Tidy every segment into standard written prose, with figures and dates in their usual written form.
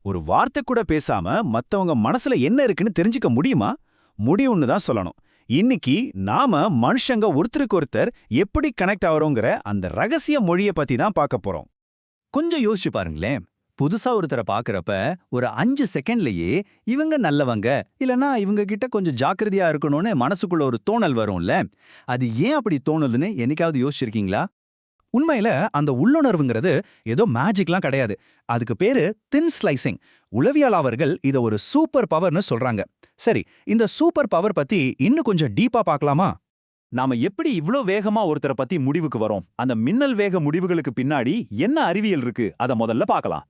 ஒரு வார்த்தை கூட பேசாம மத்தவங்க மனசுல என்ன இருக்குன்னு தெரிஞ்சுக்க முடியுமா? முடியும்னு தான் சொல்லணும். இன்னைக்கு நாம மனுஷங்க ஒருத்தருக்கு ஒருத்தர் எப்படி கனெக்ட் ஆவறோங்கிற அந்த ரகசிய மொழிய பத்தி தான் பார்க்க போறோம். கொஞ்சம் யோசிச்சு பாருங்களேன். புதுசா ஒருத்தரை பாக்குறப்ப ஒரு 5 செகண்ட்லயே இவங்க நல்லவங்க இல்லனா இவங்க கிட்ட கொஞ்சம் ஜாக்கிரதையா இருக்கணும்னு மனசுக்குள்ள ஒரு தோணல் வரும்ல. அது ஏன் அப்படி தோணுதுன்னு என்னைக்காவது யோசிச்சிருக்கீங்களா? உண்மையில அந்த உள்ளுணர்வுங்கிறது ஏதோ மேஜிக்லாம் கிடையாது. அதுக்கு பேரு தின் ஸ்லைசிங். உளவியலாளர்கள் இத ஒரு சூப்பர் பவர்னு சொல்றாங்க. சரி, இந்த சூப்பர் பவர் பத்தி இன்னும் கொஞ்சம் டீப்பா பார்க்கலாமா? நாம எப்படி இவ்ளோ வேகமா ஒருத்தரை பத்தி முடிவுக்கு வரோம்? அந்த மின்னல் வேக முடிவுகளுக்கு பின்னாடி என்ன அறிவியல் இருக்கு? அத முதல்ல பார்க்கலாம்.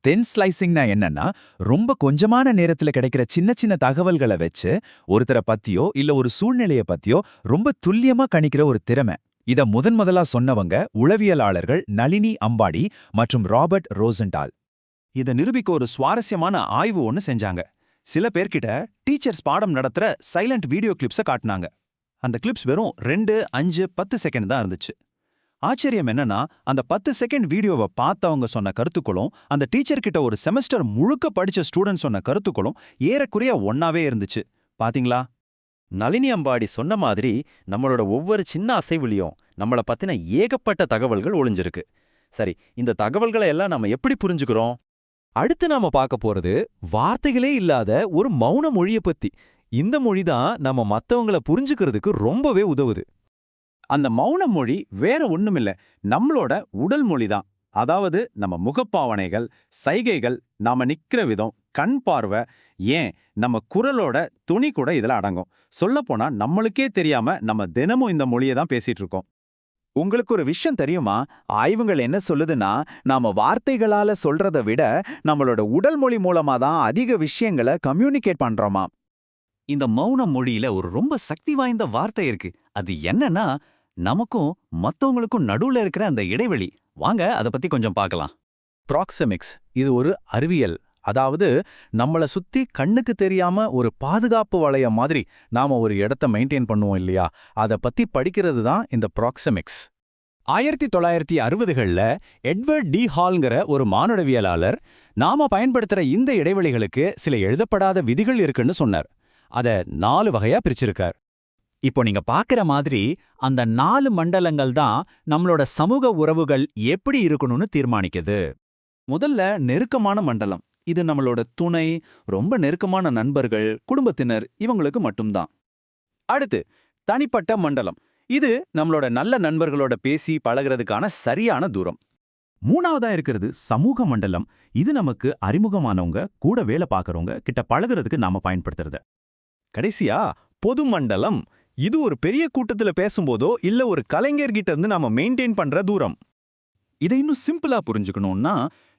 தென் ஸ்லைசிங்னா என்னன்னா, ரொம்ப கொஞ்சமான நேரத்துல கிடைக்கிற சின்ன சின்ன தகவல்களை வச்சு ஒருத்தரை பத்தியோ இல்ல ஒரு சூழ்நிலைய பத்தியோ ரொம்ப துல்லியமா கணிக்கிற ஒரு திறமை. இத முதலா சொன்னவங்க உளவியலாளர்கள் நளினி அம்பாடி மற்றும் ராபர்ட் ரோசன்டால். இத நிரூபிக்க ஒரு சுவாரஸ்யமான ஆய்வு ஒன்னு செஞ்சாங்க. சில பேர்கிட்ட டீச்சர்ஸ் பாடம் நடத்துற சைலண்ட் வீடியோ கிளிப்ஸை காட்டினாங்க. அந்த கிளிப்ஸ் வெறும் 2, 5, 10 செகண்ட் தான் இருந்துச்சு. ஆச்சரியம் என்னன்னா, அந்த 10 செகண்ட் வீடியோவை பார்த்தவங்க சொன்ன கருத்துக்களும் அந்த டீச்சர் கிட்ட ஒரு செமஸ்டர் முழுக்க படிச்ச ஸ்டூடெண்ட் சொன்ன கருத்துக்களும் ஏறக்குறைய ஒன்னாவே இருந்துச்சு. பாத்தீங்களா? நளினி அம்பாடி சொன்ன மாதிரி நம்மளோட ஒவ்வொரு சின்ன அசைவுலையும் நம்மள பத்தின ஏகப்பட்ட தகவல்கள் ஒளிஞ்சிருக்கு. சரி, இந்த தகவல்களை எல்லாம் நம்ம எப்படி புரிஞ்சுக்கிறோம்? அடுத்து நாம பார்க்க போறது வார்த்தைகளே இல்லாத ஒரு மௌன மொழிய பத்தி. இந்த மொழிதான் நம்ம மத்தவங்கள புரிஞ்சுக்கிறதுக்கு ரொம்பவே உதவுது. அந்த மௌன மொழி வேற ஒண்ணுமில்ல, நம்மளோட உடல் மொழி தான். அதாவது நம்ம முகப்பாவனைகள், சைகைகள், நாம நிக்கிற விதம், கண் பார்வை, ஏன் நம்ம குரலோட துணி கூட இதுல அடங்கும். சொல்லப்போனா நம்மளுக்கே தெரியாம நம்ம தினமும் இந்த மொழியை தான் பேசிட்டு இருக்கோம். உங்களுக்கு ஒரு விஷயம் தெரியுமா? ஆய்வுகள் என்ன சொல்லுதுன்னா, நாம வார்த்தைகளால சொல்றதை விட நம்மளோட உடல் மொழி மூலமா தான் அதிக விஷயங்களை கம்யூனிகேட் பண்றோமா. இந்த மௌன மொழியில ஒரு ரொம்ப சக்தி வாய்ந்த வார்த்தை இருக்கு. அது என்னன்னா, நமக்கும் மத்தவங்களுக்கும் நடுவுல இருக்கிற அந்த இடைவெளி. வாங்க அத பத்தி கொஞ்சம் பார்க்கலாம். ப்ராக்செமிக்ஸ் இது ஒரு அறிவியல். அதாவது நம்மள சுத்தி கண்ணுக்கு தெரியாம ஒரு பாதுகாப்பு வளையம் மாதிரி நாம ஒரு இடத்த மெயின்டைன் பண்ணுவோம் இல்லையா? அத பத்தி படிக்கிறது தான் இந்த ப்ராக்செமிக்ஸ். 1960கள்ல எட்வர்ட் டி ஹால்ங்கிற ஒரு மானுடவியலாளர் நாம பயன்படுத்துற இந்த இடைவெளிகளுக்கு சில எழுதப்படாத விதிகள் இருக்குன்னு சொன்னார். அத 4 வகையா பிரிச்சிருக்கார். இப்போ நீங்க பாக்குற மாதிரி அந்த 4 மண்டலங்கள் தான் நம்மளோட சமூக உறவுகள் எப்படி இருக்கணும்னு தீர்மானிக்குது. முதல்ல நெருக்கமான மண்டலம். இது நம்மளோட துணை, ரொம்ப நெருக்கமான நண்பர்கள், குடும்பத்தினர் இவங்களுக்கு மட்டும்தான். அடுத்து தனிப்பட்ட மண்டலம். இது நம்மளோட நல்ல நண்பர்களோட பேசி பழகிறதுக்கான சரியான தூரம். மூணாவதா இருக்கிறது சமூக மண்டலம். இது நமக்கு அறிமுகமானவங்க, கூட வேலை பார்க்கறவங்க கிட்ட பழகிறதுக்கு நாம பயன்படுத்துறது. கடைசியா பொது மண்டலம். இது ஒரு பெரிய கூட்டத்துல பேசும்போதோ இல்ல ஒரு கலைஞர்கிட்ட இருந்து நாம மெயின்டைன் பண்ற தூரம். இதை இன்னும் சிம்பிளா புரிஞ்சுக்கணும்னா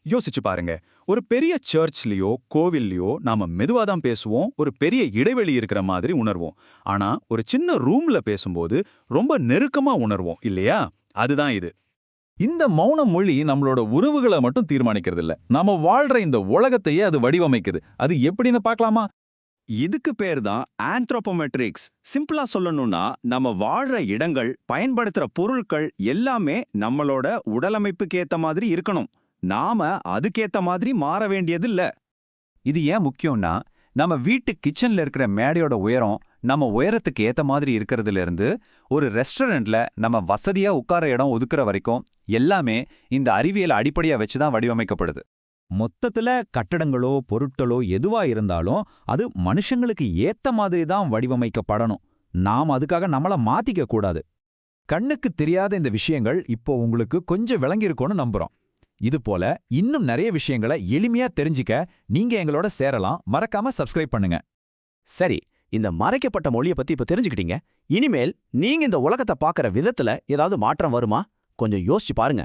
யோசிச்சு பாருங்க. ஒரு பெரிய சர்ச்லயோ கோவில்லையோ நாம மெதுவா தான் பேசுவோம், ஒரு பெரிய இடைவெளி இருக்கிற மாதிரி உணர்வோம். ஆனா ஒரு சின்ன ரூம்ல பேசும்போது ரொம்ப நெருக்கமா உணர்வோம் இல்லையா? அதுதான் இது. இந்த மௌன மொழி நம்மளோட உறவுகளை மட்டும் தீர்மானிக்கிறது இல்ல, நாம வாழ்ற இந்த உலகத்தையே அது வடிவமைக்குது. அது எப்படின்னு பார்க்கலாமா? இதுக்கு பேர் தான் ஆந்த்ரோபோமெட்ரிக்ஸ். சிம்பிளா சொல்லணும்னா, நம்ம வாழ்ற இடங்கள், பயன்படுத்துற பொருட்கள் எல்லாமே நம்மளோட உடலமைப்புக்கு ஏத்த மாதிரி இருக்கணும். நாம அதுக்கேத்த மாதிரி மாற வேண்டியது இல்ல. இது ஏன் முக்கியம்னா, நம்ம வீட்டு கிச்சன்ல இருக்கிற மேடையோட உயரம் நம்ம உயரத்துக்கு ஏத்த மாதிரி இருக்கிறதுல இருந்து ஒரு ரெஸ்டாரண்ட்ல நம்ம வசதியா உட்கார இடம் ஒதுக்குற வரைக்கும் எல்லாமே இந்த அறிவியல் அடிப்படையா வச்சுதான் வடிவமைக்கப்படுது. மொத்தத்துல கட்டடங்களோ பொருட்களோ எதுவா இருந்தாலும் அது மனுஷங்களுக்கு ஏத்த மாதிரி தான் வடிவமைக்கப்படணும். நாம் அதுக்காக நம்மள மாத்திக்க கூடாது. கண்ணுக்கு தெரியாத இந்த விஷயங்கள் இப்போ உங்களுக்கு கொஞ்சம் விளங்கியிருக்கும்னு நம்புறோம். இது போல இன்னும் நிறைய விஷயங்களை எளிமையா தெரிஞ்சுக்க நீங்க எங்களோட சேரலாம். மறக்காம சப்ஸ்கிரைப் பண்ணுங்க. சரி, இந்த மறைக்கப்பட்ட மொழியை பத்தி இப்ப தெரிஞ்சுக்கிட்டீங்க. இனிமேல் நீங்க இந்த உலகத்தை பார்க்கற விதத்துல ஏதாவது மாற்றம் வருமா? கொஞ்சம் யோசிச்சு பாருங்க.